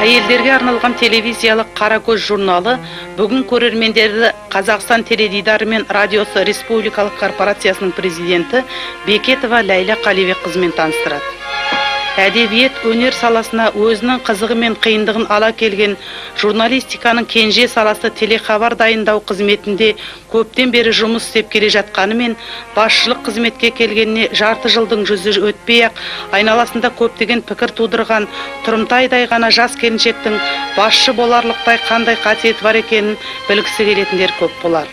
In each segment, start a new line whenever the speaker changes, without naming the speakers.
Әйелдерге арналған телевизиялық «Қаракөз» журналы бүгін көрермендерді Қазақстан теледидары мен радиосы республикалық корпорациясының президенті Бекетова Ләйла Қалибекқызымен таныстырады. Әдебиет, өнер саласына өзінің қызығы мен қиындығын ала келген журналистиканың кенже саласы телехабар дайындау қызметінде көптен бері жұмыс істеп келе жатқанымен, басшылық қызметке келгеніне жарты жылдың жүзі өтпей-ақ айналасында көптеген пікір тудырған Тұрымтайдай ғана жас келіншектің басшы боларлықтай қандай қасиеті бар екенін білгісі келетіндер көп болар.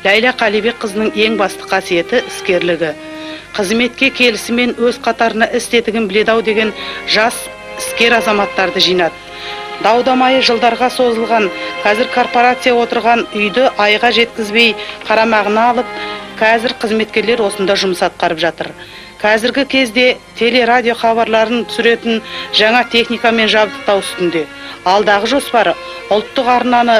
Ләйла Қалибекқызының ең басты қасиеті іскерлігі. Қызметке келісімен өз қатарына істетігін біледі-ау деген жас іскер азаматтарды жинады. Даудамайы жылдарға созылған, қазір корпорация отырған үйді айға жеткізбей қарамағына алып, қазір қызметкерлер осында жұмыс атқарып жатыр. Қазіргі кезде телерадио хабарларын түсіретін жаңа техникамен жабдықтау үстінде. Алдағы жоспары ұлттық арнаны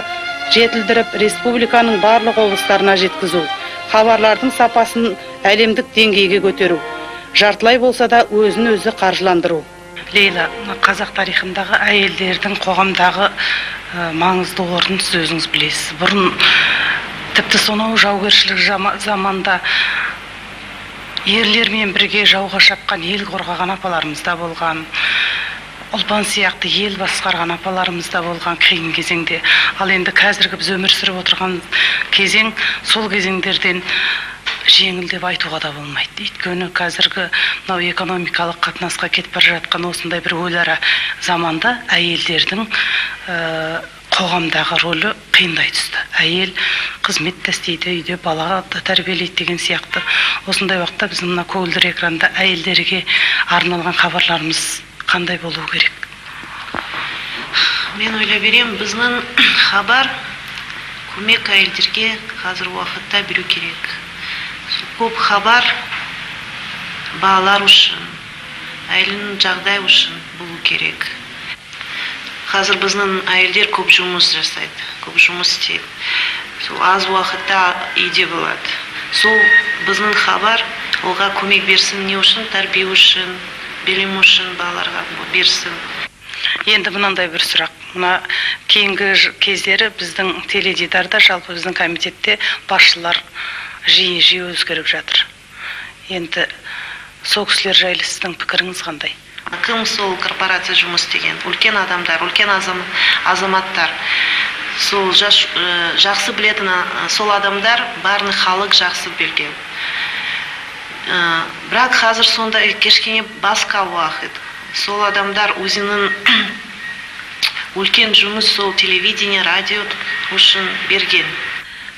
жетілдіріп, республиканың барлық облыстарына жеткізу. Хабарлардың сапасын әлемдік деңгейге көтеру. Жартылай болса да өзін өзі қаржыландыру. Лейла, қазақ тарихындағы әйелдердің қоғамдағы маңызды орнын сіз өзіңіз білесіз. Бұрын тіпті сонау жаугершілік заманда ерлермен бірге жауға шапқан, ел қорғаған апаларымыз да болған. Ұлпан сияқты ел басқарған апаларымыз да болған қиын кезеңде. Ал енді қазіргі біз өмір сүріп отырған кезең сол кезеңдерден жеңіл деп айтуға да болмайды. Өйткені қазіргі экономикалық қатынасқа кетіп бара жатқан осындай бір өлара заманда әйелдердің қоғамдағы рөлі қиындай түсті. Әйел қызмет істейді, үйде бала тәрбиелейді деген сияқты. Осындай уақытта біз мына көгілдір экранда әйелдерге арналған хабарларымыз қандай болу керек?
Мен ойлап берем, біздің хабар көмек әйелдерге қазір уақытта беру керек. Көп хабар балалар үшін, әйелдің жағдай үшін болу керек. Қазір біздің әйелдер көп жұмыс жасайды, көп жұмыс істейді. Сол аз уақытта үйде болады. Сол біздің хабар оға көмек берсін, не үшін? Тәрбие үшін, білім үшін балаларға берсін.
Енді мынандай бір сұрақ. Мына кейінгі кездері біздің теледидарда, жалпы біздің комитетте басшылар жиі өзгеріп жатыр. Енді сол кісілер жайлы сіздің пікіріңіз қандай?
Кім сол корпорация жұмыс істеген? Үлкен адамдар, үлкен азаматтар. Сол жақсы білетін сол адамдар барын халық жақсы білген. Бірақ қазір сонда кешкене басқа уақыт. Сол адамдар өзінің үлкен жұмыс сол телевидение, радио үшін берген.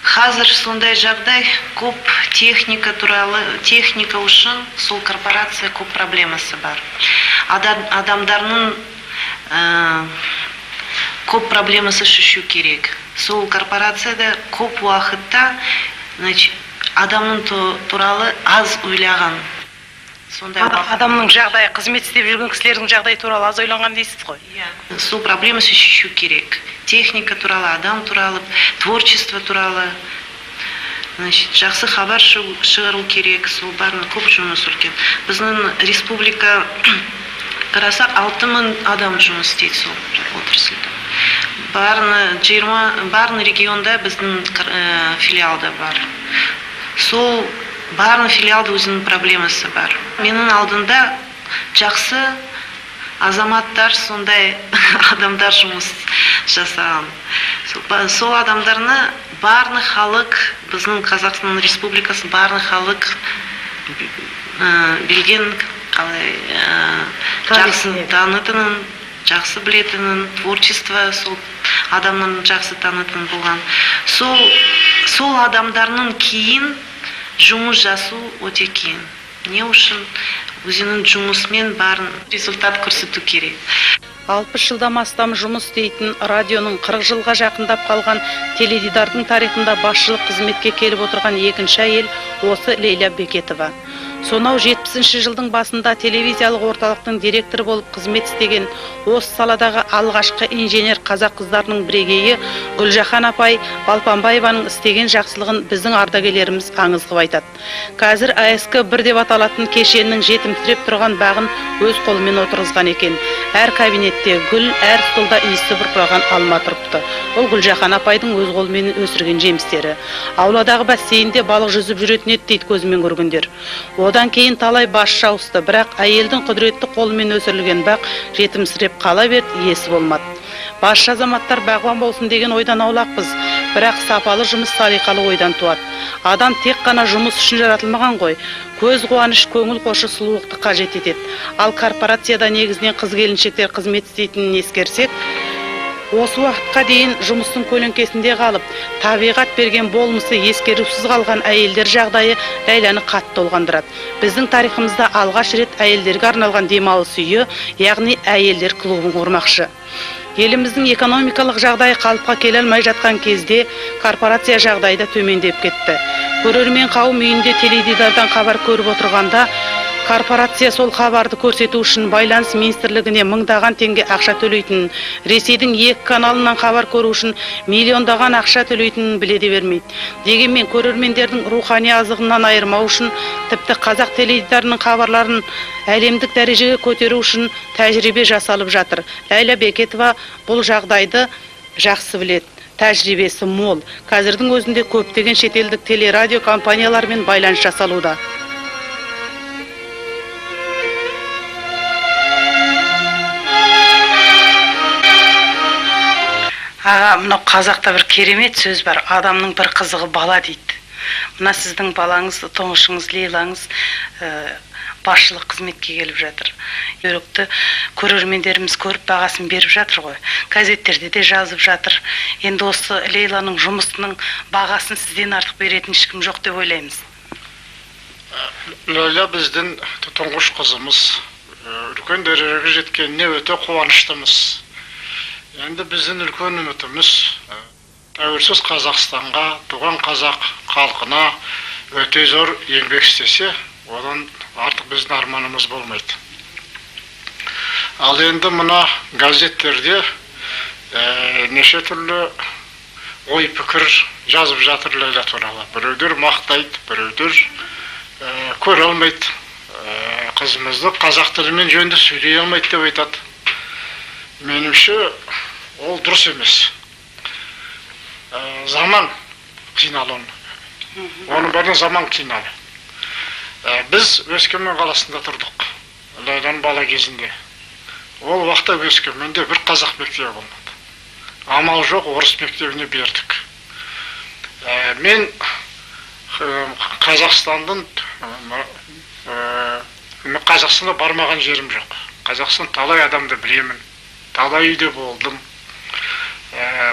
Қазір сондай жағдай көп техника туралы, техника үшін сол корпорация көп проблемасы бар. Адамдардың көп проблемасы шешу керек. Сол корпорацияда көп уақытта адамның туралы аз ойлаған.
Адамның жағдайы, қызмет істеп жүрген кісілердің жағдайы туралы аз ойланған дейсіз ғой?
Сол проблемасы шешу керек. Техника туралы, адам туралы, творчество туралы. Жақсы хабар шығару керек. Сол барын көп жұмыс үлкен. Біздің республика қарасақ 6000 адам жұмыс істейді сол отырысында. Барын регионда біздің филиалда бар. Сол барын филиалда өзінің проблемасы бар. Менің алдында жақсы азаматтар, сондай адамдар жұмыс жасаған. Сол адамдарны барын халық, біздің Қазақстан Республикасы барын халық білген, жақсы танытынын, жақсы білетінін, творчество сол адамның жақсы танытын болған. Сол адамдарының кейін жұмыс жасу өте кейін. Не үшін? Өзінің жұмысымен барын результат көрсету керек.
60 жылдан астам жұмыс істейтін радионың 40 жылға жақындап қалған теледидардың тарихында басшылық қызметке келіп отырған екінші әйел осы Лейла Бекетова. Сонау 70 жылдың басында телевизиялық орталықтың директоры болып қызмет істеген осы саладағы алғашқы инженер қазақ қыздарының бірегейі Гүлжахан апай Балпанбаеваның істеген жақсылығын біздің ардагерлеріміз аңыз қылып айтады. Қазір АСК 1 деп аталатын кешеннің жетімсіреп тұрған бағын өз қолымен отырғызған екен. Әр кабинетте гүл, әр столда иісі бұрқыраған алма тұрыпты. Ол Гүлжахан апайдың өз қолымен өсірген жемістері. Ауладағы бассейнде балық жүзіп жүретін еді дейді көзімен көргендер. Одан кейін талай басшы ауысты, бірақ әйелдің құдіретті қолымен өсірілген бақ жетімсіреп қала берді, иесі болмады. Басшы азаматтар бағбан болсын деген ойдан аулақпыз, бірақ сапалы жұмыс салиқалы ойдан туады. Адам тек қана жұмыс үшін жаратылмаған ғой. Көз қуаныш, көңіл қошы сұлулықты қажет етеді. Ал корпорацияда негізінен қыз-келіншектер қызмет істейтінін ескерсек, осы уақытқа дейін жұмыстың көлеңкесінде қалып, табиғат берген болмысы ескерусіз қалған әйелдер жағдайы Ләйләні қатты толғандырады. Біздің тарихымызда алғаш рет әйелдерге арналған демалыс үйі, яғни әйелдер клубын құрмақшы. Еліміздің экономикалық жағдайы қалыпқа келе алмай жатқан кезде корпорация жағдайда төмендеп кетті. Көрермен қауым үйінде теледидардан хабар көріп отырғанда, корпорация сол хабарды көрсету үшін байланыс министрлігіне мыңдаған теңге ақша төлейтінін, Ресейдің 2 каналынан хабар көру үшін миллиондаған ақша төлейтінін біле де бермейді. Дегенмен көрермендердің рухани азығынан айырмау үшін, тіпті қазақ теледидарының хабарларын әлемдік дәрежеге көтеру үшін тәжірибе жасалып жатыр. Ләйла Бекетова бұл жағдайды жақсы біледі. Тәжірибесі мол. Қазірдің өзінде көптеген шетелдік телерадио компаниялармен байланыс жасалуда. Аға, мынау қазақта бір керемет сөз бар. Адамның бір қызығы бала дейді. Мына сіздің балаңыз, тұңғышыңыз Лейлаңыз басшылық қызметке келіп жатыр. Өрікті көрермендеріміз көріп бағасын беріп жатыр ғой. Газеттерде де жазып жатыр. Енді осы Лейланың жұмысының бағасын сізден артық беретін ешкім жоқ деп ойлаймыз.
Лейла біздің тұңғыш қызымыз. Үлкен дәрежеге жеткеніне өте қуаныштымыз. Енді біздің үлкен үмітіміз тәуелсіз Қазақстанға, туған қазақ халқына өте зор еңбек істесе, одан артық біздің арманымыз болмайды. Ал енді мына газеттерде неше түрлі ой пікір жазып жатыр Лейла туралы. Біреулер мақтайды, біреулер көре алмайды. Қызымызды қазақ тілімен жөнді сөйлей алмайды деп айтады. Меніңше ол дұрыс емес. Заман қиналуын. Оның бәрін заман қиналы. Біз Өскемен қаласында тұрдық. Лейланың бала кезінде. Ол уақытта Өскеменде бір қазақ мектебі болмады. Амал жоқ, орыс мектебіне бердік. Мен Қазақстанда бармаған жерім жоқ. Қазақстан талай адамды білемін. Талай үйде болдым.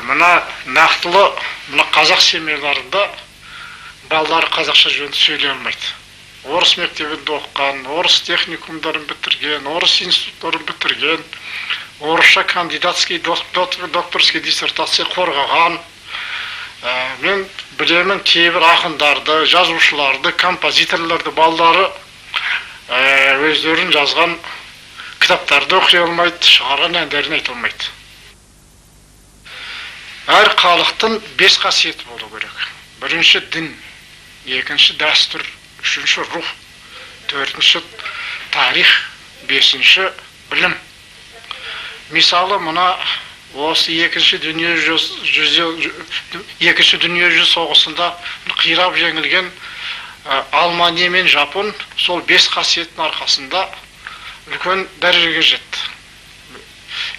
Мына нақтылы қазақ семьяларында балалары қазақша жөнді сөйлей алмайды. Орыс мектебінде оқыған, орыс техникумдарын бітірген, орыс институттарын бітірген, орысша кандидатский, докторский диссертация қорғаған. Мен білемін кейбір ақындарды, жазушыларды, композиторларды балалары өздерін жазған кітаптарды оқи алмайды, шығарған әндерін айта алмайды. Әр халықтың 5 қасиеті болу керек. Бірінші дін, екінші дәстүр, үшінші рух, төртінші тарих, бесінші білім. Мысалы, мына осы екінші дүниежүзі соғысында қирап жеңілген Алмания мен Жапон сол 5 қасиеттің арқасында үлкен дәрежеге жетті.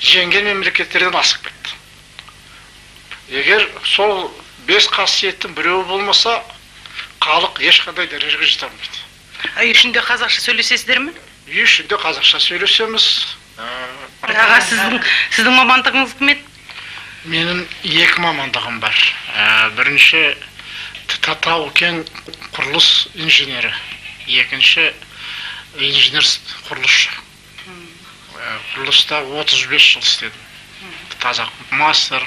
Жеңген мемлекеттерден асып кетті. Егер сол 5 қасиеттің біреуі болмаса, халық ешқандай дәрежеге жете алмайды.
Үй ішінде қазақша сөйлесесіздер ме?
Үй ішінде қазақша сөйлесеміз.
Аға, сіздің мамандығыңыз кім еді?
Менің 2 мамандығым бар. Бірінші тау-кен құрылыс инженері, екінші инженер құрылысшы. Құрылыста 35 жыл істедім. Таза мастер,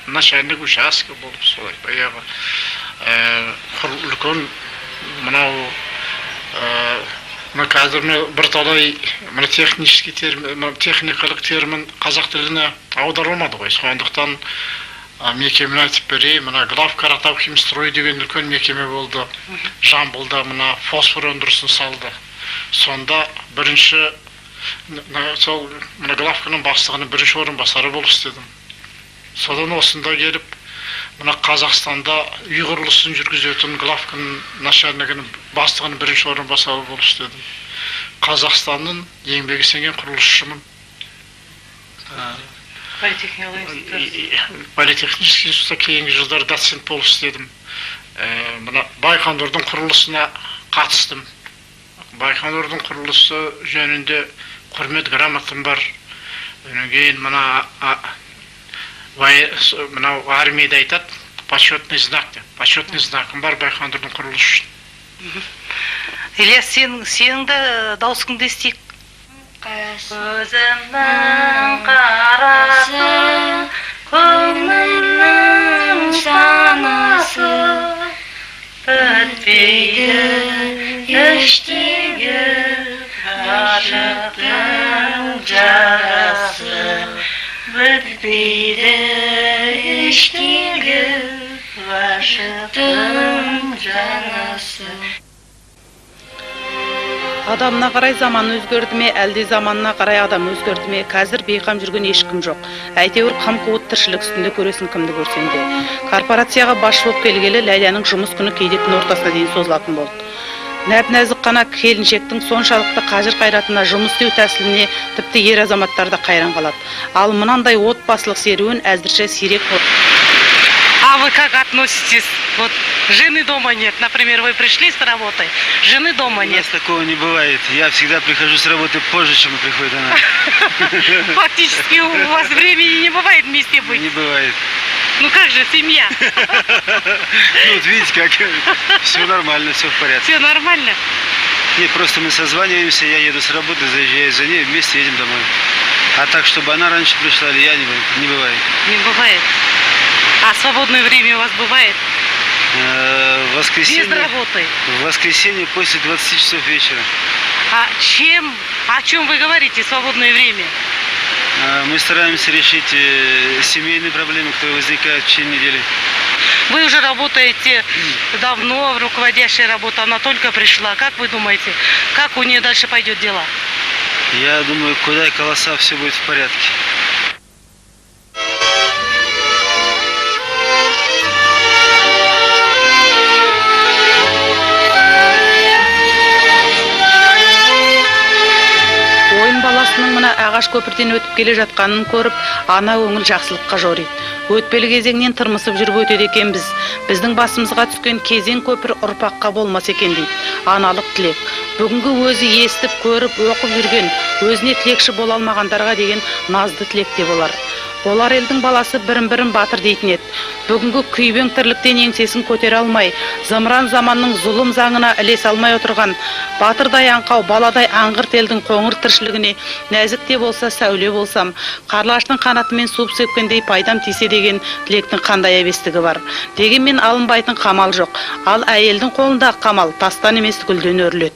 начальник участка болып солай. Үлкен мынау Мына қазір бірталай технический термин, техникалық термин қазақ тіліне аударылмады ғой. Сондықтан мекемені айтып берейін. Мына Главкаратавхимстрой деген үлкен мекеме болды. Жамбылда мына фосфор өндірісін салды. Сонда бірінші сол мына Главканың бастығының бірінші орынбасары болып істедім. Содан осында келіп, мына Қазақстанда үй құрылысын жүргізетін Главканың начальнигінің бастығының бірінші орынбасары болып істедім. Қазақстанның еңбегі сіңген құрылысшымын. Политехнический институтта кейінгі жылдары доцент болып істедім. Мына Байқоңырдың құрылысына қатыстым. Байқоңырдың құрылысы жөнінде құрмет грамотам бар. Одан кейін мына армияда айтады, почетный знак деп. Почетный знакым бар Байқоңырдың құрылысы үшін.
Ильяс, сенің де дауысыңды естейік. Көзімнің қарасы, көңілімнің санасы, бітпейді ештеңе, ғашықтың жарасы, бітпейді ештеңе, ғашықтың жарасы.
Адамына қарай заман өзгерді ме, әлде заманына қарай адам өзгерді ме, қазір бейқам жүрген ешкім жоқ. Әйтеуір қым-қуыт тіршілік үстінде көресің кімді көрсең де. Корпорацияға басшы болып келгелі Ләйляның жұмыс күні кейде түн ортасына дейін созылатын болды. Нәп-нәзік қана келіншектің соншалықты қажыр-қайратына, жұмыс істеу тәсіліне тіпті ер азаматтар да қайран қалады. Ал мынандай отбасылық серуен әзірше сирек болды.
А вы как относитесь? Вот жены дома нет, например, вы пришли с работы, жены дома
У
нет.
нас такого не бывает. Я всегда прихожу с работы позже, чем приходит она.
Фактически у вас времени не бывает вместе быть.
Не бывает.
Ну как же, семья?
Ну вот видите, как все нормально, все в порядке.
Все нормально?
Нет, просто мы созваниваемся, я еду с работы, заезжаю за ней, вместе едем домой. А так, чтобы она раньше пришла или я, не бывает.
Не бывает. А свободное время у вас бывает?
В воскресенье,
Без работы.
в воскресенье после 20 часов вечера.
О чем вы говорите в свободное время?
Мы стараемся решить семейные проблемы, которые возникают в течение недели.
Вы уже работаете давно, руководящая работа, она только пришла. Как вы думаете, как у нее дальше пойдет дело?
Я думаю, куда и колоса, все будет в порядке.
Баласының мына ағаш көпірден өтіп келе жатқанын көріп, ана өңіл жақсылыққа жориды. Өтпелі кезеңнен тырмысып жүріп өтеді екенбіз. Біздің басымызға түскен кезең көпір ұрпаққа болмас екен дейді. Аналық тілек. Бүгінгі өзі естіп, көріп, оқып жүрген, өзіне тілекші бола алмағандарға деген назды тілек те болар. Олар елдің баласы бірін-бірін батыр дейтін еді. Бүгінгі күйбең тірліктен еңсесін көтере алмай, зымыран заманның зұлым заңына ілесе алмай отырған, батырдай аңқау, баладай аңғырт елдің қоңыр тіршілігіне нәзік те болса, сәуле болсам, қарлаштың қанатымен суып сепкендей пайдам тисе деген тілектің қандай әбестігі бар. Дегенмен алынбайтын қамал жоқ. Ал әйелдің қолындағы қамал тастан емес гүлден өріледі.